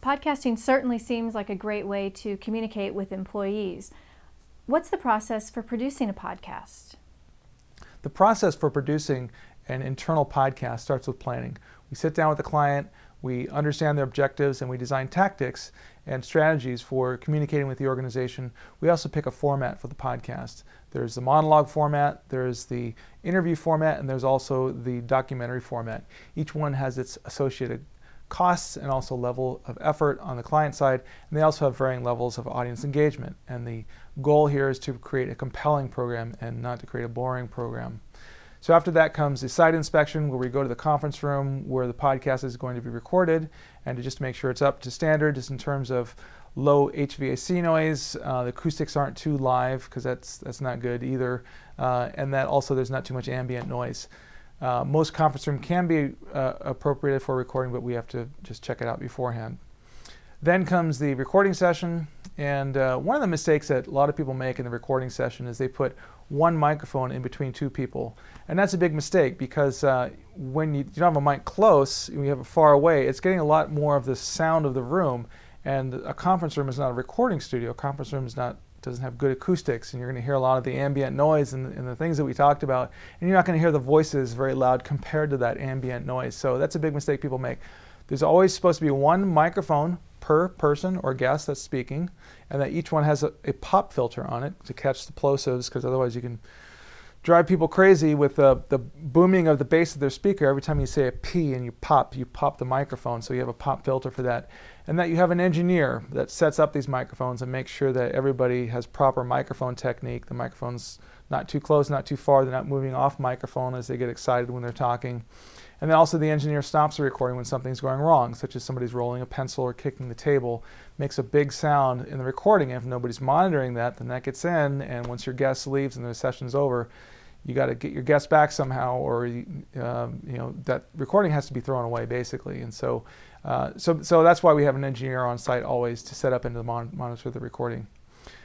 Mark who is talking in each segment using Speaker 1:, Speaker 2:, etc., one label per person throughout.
Speaker 1: Podcasting certainly seems like a great way to communicate with employees. What's the process for producing a podcast?
Speaker 2: The process for producing an internal podcast starts with planning. We sit down with the client, we understand their objectives, and we design tactics and strategies for communicating with the organization. We also pick a format for the podcast. There's the monologue format, there's the interview format, and there's also the documentary format. Each one has its associated costs and also level of effort on the client side, and they also have varying levels of audience engagement. And the goal here is to create a compelling program and not to create a boring program. So after that comes the site inspection, where we go to the conference room where the podcast is going to be recorded, and to just make sure it's up to standard just in terms of low HVAC noise. The acoustics aren't too live, because that's not good either, and that also there's not too much ambient noise. Most conference room can be appropriated for recording, but we have to just check it out beforehand. Then comes the recording session, and one of the mistakes that a lot of people make in the recording session is they put one microphone in between two people. And that's a big mistake, because when you don't have a mic close, you have it far away, it's getting a lot more of the sound of the room. And a conference room is not a recording studio. A conference room doesn't have good acoustics, and you're going to hear a lot of the ambient noise and the things that we talked about, and you're not going to hear the voices very loud compared to that ambient noise. So that's a big mistake people make. There's always supposed to be one microphone per person or guest that's speaking, and that each one has a pop filter on it to catch the plosives, because otherwise you can drive people crazy with the booming of the bass of their speaker. Every time you say a P and you pop the microphone, so you have a pop filter for that. And that you have an engineer that sets up these microphones and makes sure that everybody has proper microphone technique. The microphone's not too close, not too far, they're not moving off microphone as they get excited when they're talking. And then also the engineer stops the recording when something's going wrong, such as somebody's rolling a pencil or kicking the table. Makes a big sound in the recording. If nobody's monitoring that, then that gets in, and once your guest leaves and the session's over, you got to get your guests back somehow, or that recording has to be thrown away basically. And so that's why we have an engineer on site always to set up and to monitor the recording.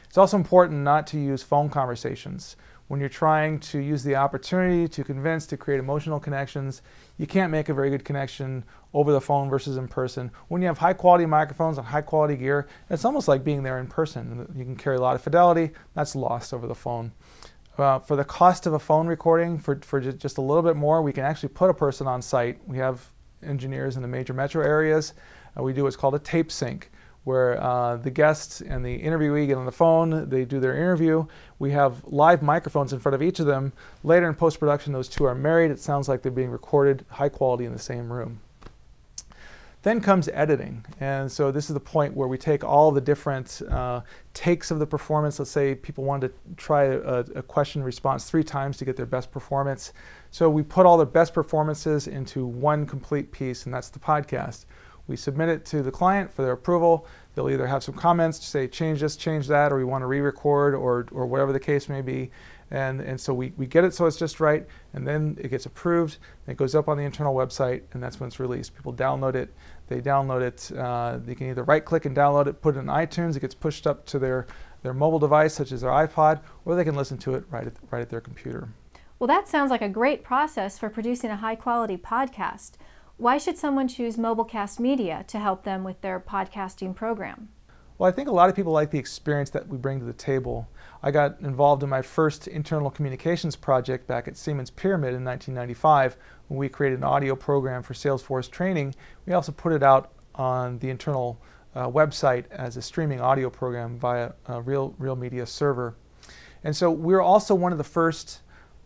Speaker 2: It's also important not to use phone conversations. When you're trying to use the opportunity to convince, to create emotional connections, you can't make a very good connection over the phone versus in person. When you have high quality microphones and high quality gear, it's almost like being there in person. You can carry a lot of fidelity, that's lost over the phone. For the cost of a phone recording, for just a little bit more, we can actually put a person on site. We have engineers in the major metro areas. We do what's called a tape sync, where the guests and the interviewee get on the phone, they do their interview. We have live microphones in front of each of them. Later in post-production, those two are married. It sounds like they're being recorded high quality in the same room. Then comes editing, and so this is the point where we take all the different takes of the performance. Let's say people wanted to try a question response 3 times to get their best performance. So we put all the best performances into one complete piece, and that's the podcast. We submit it to the client for their approval. They'll either have some comments to say change this, change that, or we want to re-record, or whatever the case may be. And so we get it so it's just right, and then it gets approved, and it goes up on the internal website, and that's when it's released. People download it, they download it, they can either right-click and download it, put it in iTunes, it gets pushed up to their mobile device, such as their iPod, or they can listen to it right at their computer.
Speaker 1: Well, that sounds like a great process for producing a high-quality podcast. Why should someone choose MobileCast Media to help them with their podcasting program?
Speaker 2: Well, I think a lot of people like the experience that we bring to the table. I got involved in my first internal communications project back at Siemens Pyramid in 1995 when we created an audio program for Salesforce training. We also put it out on the internal website as a streaming audio program via a real media server. And so we're also one of the first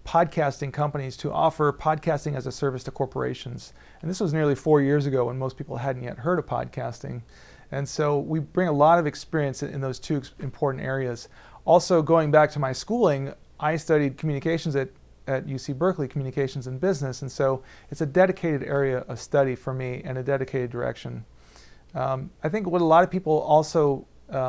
Speaker 2: podcasting companies to offer podcasting as a service to corporations. And this was nearly 4 years ago when most people hadn't yet heard of podcasting. And so we bring a lot of experience in those two important areas. Also, going back to my schooling, I studied communications at UC Berkeley, communications and business, and so it's a dedicated area of study for me and a dedicated direction. I think what a lot of people also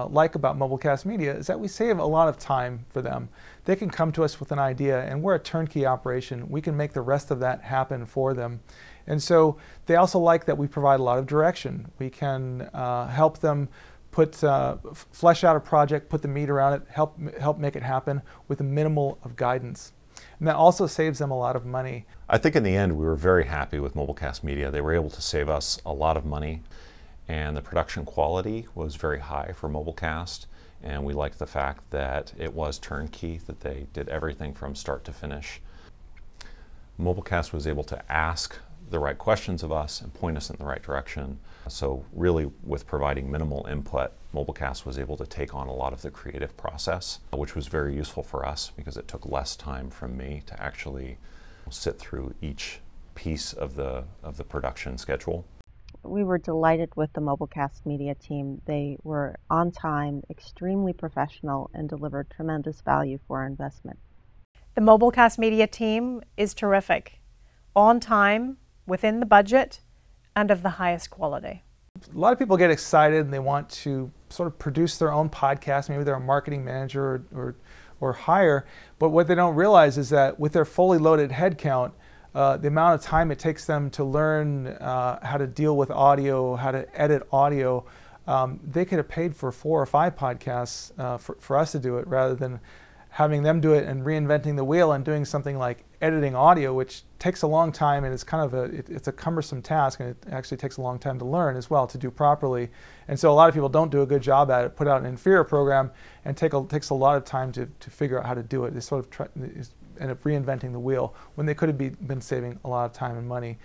Speaker 2: like about MobileCast Media is that we save a lot of time for them. They can come to us with an idea, and we're a turnkey operation. We can make the rest of that happen for them. And so they also like that we provide a lot of direction. We can help them flesh out a project, put the meat around it, help make it happen with a minimal of guidance. And that also saves them a lot of money.
Speaker 3: I think in the end we were very happy with MobileCast Media. They were able to save us a lot of money, and the production quality was very high for MobileCast, and we liked the fact that it was turnkey, that they did everything from start to finish. MobileCast was able to ask the right questions of us and point us in the right direction. So really, with providing minimal input, MobileCast was able to take on a lot of the creative process, which was very useful for us because it took less time from me to actually sit through each piece of the production schedule.
Speaker 4: We were delighted with the MobileCast media team. They were on time, extremely professional, and delivered tremendous value for our investment.
Speaker 5: The MobileCast media team is terrific, on time, within the budget, and of the highest quality.
Speaker 2: A lot of people get excited and they want to sort of produce their own podcast. Maybe they're a marketing manager or higher, but what they don't realize is that with their fully loaded headcount, the amount of time it takes them to learn how to deal with audio, how to edit audio, they could have paid for 4 or 5 podcasts for us to do it rather than having them do it and reinventing the wheel and doing something like editing audio, which takes a long time and it's kind of it's a cumbersome task, and it actually takes a long time to learn as well to do properly. And so a lot of people don't do a good job at it, put out an inferior program, and takes a lot of time to figure out how to do it. They sort of end up reinventing the wheel when they could have been saving a lot of time and money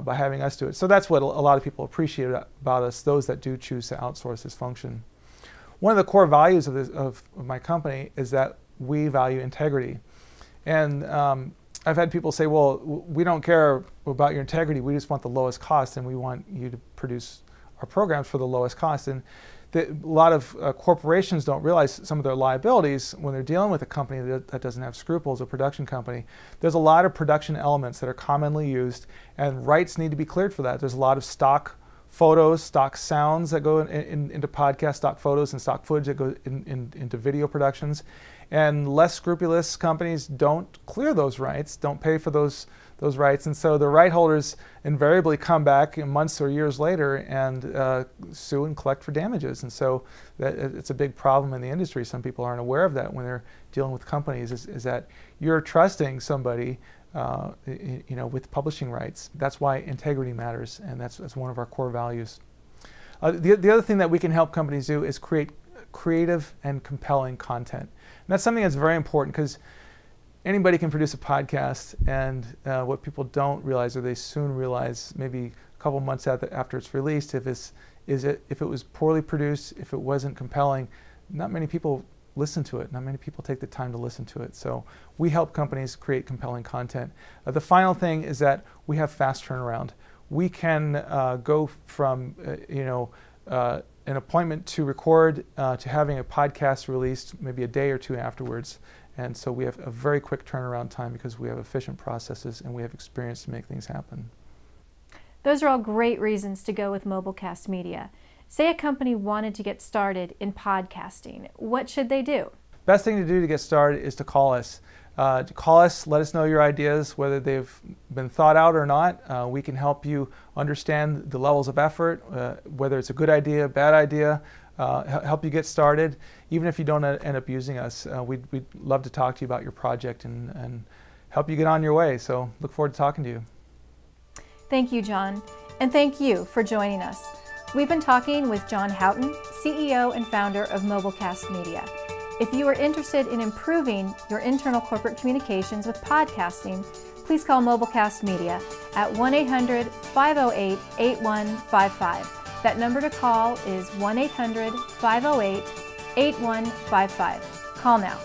Speaker 2: by having us do it. So that's what a lot of people appreciate about us, those that do choose to outsource this function. One of the core values of my company is that we value integrity. And I've had people say, well, we don't care about your integrity, we just want the lowest cost, and we want you to produce our programs for the lowest cost. And a lot of corporations don't realize some of their liabilities when they're dealing with a company that doesn't have scruples, a production company. There's a lot of production elements that are commonly used, and rights need to be cleared for that. There's a lot of stock photos, stock sounds that go into podcasts, stock photos and stock footage that go into video productions. And less scrupulous companies don't clear those rights, don't pay for those rights, and so the right holders invariably come back in months or years later and sue and collect for damages. And so it's a big problem in the industry. Some people aren't aware of that when they're dealing with companies, is that you're trusting somebody with publishing rights. That's why integrity matters, and that's one of our core values. The other thing that we can help companies do is create creative and compelling content. And that's something that's very important because anybody can produce a podcast, and what people don't realize, or they soon realize maybe a couple months after it's released, if it was poorly produced, if it wasn't compelling, not many people listen to it. Not many people take the time to listen to it. So we help companies create compelling content. The final thing is that we have fast turnaround. We can go from an appointment to record to having a podcast released maybe a day or 2 afterwards. And so we have a very quick turnaround time because we have efficient processes and we have experience to make things happen.
Speaker 1: Those are all great reasons to go with MobileCast Media. Say a company wanted to get started in podcasting. What should they do?
Speaker 2: Best thing to do to get started is to call us. Let us know your ideas, whether they've been thought out or not. We can help you understand the levels of effort, whether it's a good idea, bad idea, help you get started. Even if you don't end up using us, we'd love to talk to you about your project and help you get on your way. So look forward to talking to you.
Speaker 1: Thank you, John. And thank you for joining us. We've been talking with John Houghton, CEO and founder of MobileCast Media. If you are interested in improving your internal corporate communications with podcasting, please call MobileCast Media at 1-800-508-8155. That number to call is 1-800-508-8155. Call now.